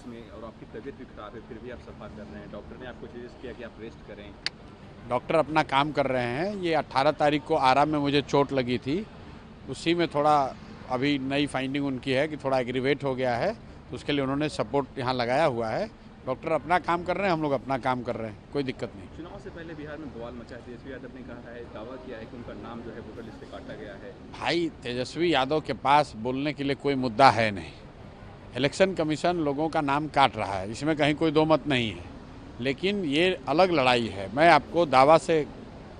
Drugs में और आपकी तबीयत भी खराब है, फिर भी आप सफ़ा कर रहे हैं। डॉक्टर ने आपको सजेस्ट किया कि आप रेस्ट करें। डॉक्टर अपना काम कर रहे हैं। ये 18 तारीख को आरा में मुझे चोट लगी थी, उसी में थोड़ा अभी नई फाइंडिंग उनकी है कि थोड़ा एग्रीवेट हो गया है, तो उसके लिए उन्होंने सपोर्ट यहाँ लगाया हुआ है। डॉक्टर अपना काम कर रहे हैं, हम लोग अपना काम कर रहे हैं, कोई दिक्कत नहीं। चुनाव से पहले बिहार में बवाल मचा है। तेजस्वी यादव ने कहा है, दावा किया है कि उनका नाम जो है वोटर लिस्ट से काटा गया है। भाई, तेजस्वी यादव के पास बोलने के लिए कोई मुद्दा है नहीं। इलेक्शन कमीशन लोगों का नाम काट रहा है, इसमें कहीं कोई दो मत नहीं है, लेकिन ये अलग लड़ाई है। मैं आपको दावा से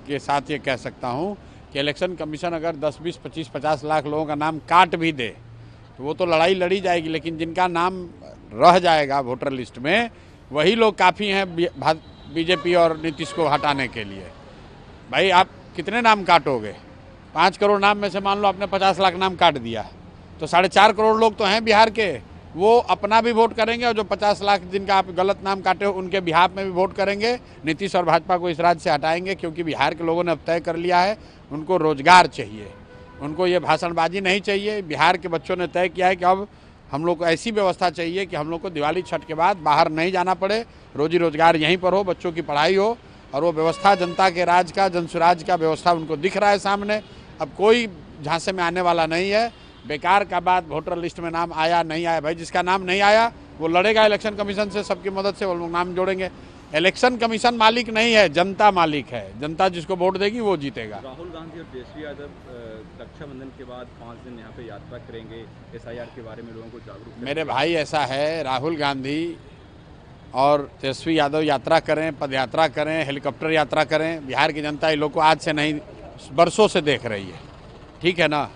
के साथ ये कह सकता हूँ कि इलेक्शन कमीशन अगर 10, 20, 25, 50 लाख लोगों का नाम काट भी दे तो वो तो लड़ाई लड़ी जाएगी, लेकिन जिनका नाम रह जाएगा वोटर लिस्ट में वही लोग काफ़ी हैं बीजेपी और नीतीश को हटाने के लिए। भाई, आप कितने नाम काटोगे? 5 करोड़ नाम में से मान लो आपने 50 लाख नाम काट दिया, तो 4.5 करोड़ लोग तो हैं बिहार के, वो अपना भी वोट करेंगे और जो 50 लाख जिनका आप गलत नाम काटे हो उनके बिहाफ में भी वोट करेंगे। नीतीश और भाजपा को इस राज्य से हटाएंगे, क्योंकि बिहार के लोगों ने अब तय कर लिया है उनको रोजगार चाहिए, उनको ये भाषणबाजी नहीं चाहिए। बिहार के बच्चों ने तय किया है कि अब हम लोग को ऐसी व्यवस्था चाहिए कि हम लोग को दिवाली छठ के बाद बाहर नहीं जाना पड़े, रोजी रोजगार यहीं पर हो, बच्चों की पढ़ाई हो, और वो व्यवस्था जनता के राज का, जनसुराज का व्यवस्था उनको दिख रहा है सामने। अब कोई झांसे में आने वाला नहीं है। बेकार का बात वोटर लिस्ट में नाम आया नहीं आया, भाई जिसका नाम नहीं आया वो लड़ेगा इलेक्शन कमीशन से, सबकी मदद से वो लोग नाम जोड़ेंगे। इलेक्शन कमीशन मालिक नहीं है, जनता मालिक है। जनता जिसको वोट देगी वो जीतेगा। राहुल गांधी और तेजस्वी यादव रक्षाबंधन के बाद 5 दिन यहाँ पे यात्रा करेंगे, SIR के बारे में लोगों को जागरूक करेंगे। मेरे भाई, ऐसा है, राहुल गांधी और तेजस्वी यादव यात्रा करें, पद यात्रा करें, हेलीकॉप्टर यात्रा करें, बिहार की जनता इन लोग को आज से नहीं बरसों से देख रही है, ठीक है ना।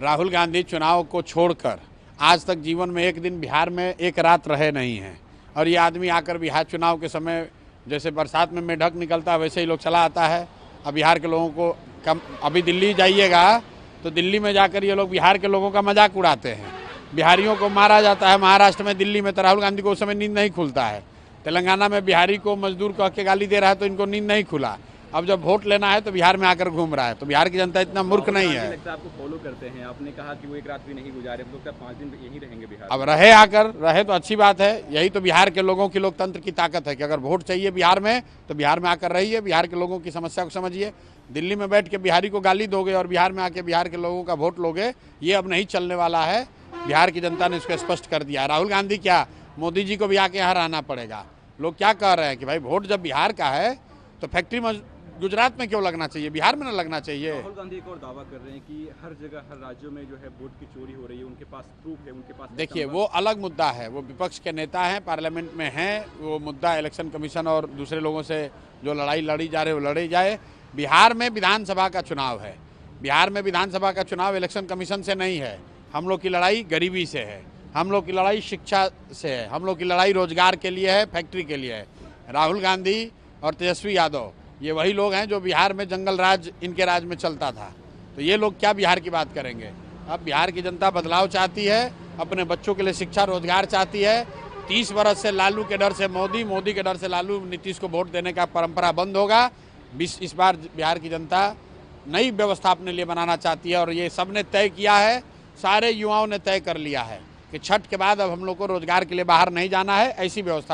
राहुल गांधी चुनाव को छोड़कर आज तक जीवन में एक दिन बिहार में एक रात रहे नहीं हैं, और ये आदमी आकर बिहार चुनाव के समय जैसे बरसात में मेढक निकलता है वैसे ही लोग चला आता है। अब बिहार के लोगों को अभी दिल्ली जाइएगा तो दिल्ली में जाकर ये लोग बिहार के लोगों का मजाक उड़ाते हैं। बिहारियों को मारा जाता है महाराष्ट्र में, दिल्ली में, तो राहुल गांधी को उस समय नींद नहीं खुलता है। तेलंगाना में बिहारी को मजदूर कह के गाली दे रहा है तो इनको नींद नहीं खुला। अब जब वोट लेना है तो बिहार में आकर घूम रहा है, तो बिहार की जनता इतना मूर्ख नहीं है। लगता है आपको फॉलो करते हैं, आपने कहा कि वो एक रात भी नहीं गुजारे, तो 5 दिन यहीं रहेंगे बिहार। अब रहे, आकर रहे तो अच्छी बात है। यही तो बिहार के लोगों की लोकतंत्र की ताकत है कि अगर वोट चाहिए बिहार में तो बिहार में आकर रहिए, बिहार के लोगों की समस्या को समझिए। दिल्ली में बैठ के बिहारी को गाली दोगे और बिहार में आके बिहार के लोगों का वोट लोगे, ये अब नहीं चलने वाला है। बिहार की जनता ने इसको स्पष्ट कर दिया। राहुल गांधी क्या, मोदी जी को भी आके यहाँ रहना पड़ेगा। लोग क्या कह रहे हैं कि भाई वोट जब बिहार का है तो फैक्ट्री गुजरात में क्यों लगना चाहिए, बिहार में ना लगना चाहिए। राहुल गांधी एक और दावा कर रहे हैं कि हर जगह, हर राज्यों में जो है वोट की चोरी हो रही है, उनके पास प्रूफ है, उनके पास। देखिए, वो अलग मुद्दा है, वो विपक्ष के नेता हैं, पार्लियामेंट में हैं, वो मुद्दा इलेक्शन कमीशन और दूसरे लोगों से जो लड़ाई लड़ी जा रही है वो लड़ी जाए। बिहार में विधानसभा का चुनाव है, बिहार में विधानसभा का चुनाव इलेक्शन कमीशन से नहीं है। हम लोग की लड़ाई गरीबी से है, हम लोग की लड़ाई शिक्षा से है, हम लोग की लड़ाई रोजगार के लिए है, फैक्ट्री के लिए है। राहुल गांधी और तेजस्वी यादव ये वही लोग हैं जो बिहार में जंगल राज इनके राज में चलता था, तो ये लोग क्या बिहार की बात करेंगे। अब बिहार की जनता बदलाव चाहती है, अपने बच्चों के लिए शिक्षा रोजगार चाहती है। 30 बरस से लालू के डर से मोदी, मोदी के डर से लालू, नीतीश को वोट देने का परंपरा बंद होगा। इस बार बिहार की जनता नई व्यवस्था अपने लिए बनाना चाहती है, और ये सब ने तय किया है, सारे युवाओं ने तय कर लिया है कि छठ के बाद अब हम लोग को रोजगार के लिए बाहर नहीं जाना है, ऐसी व्यवस्था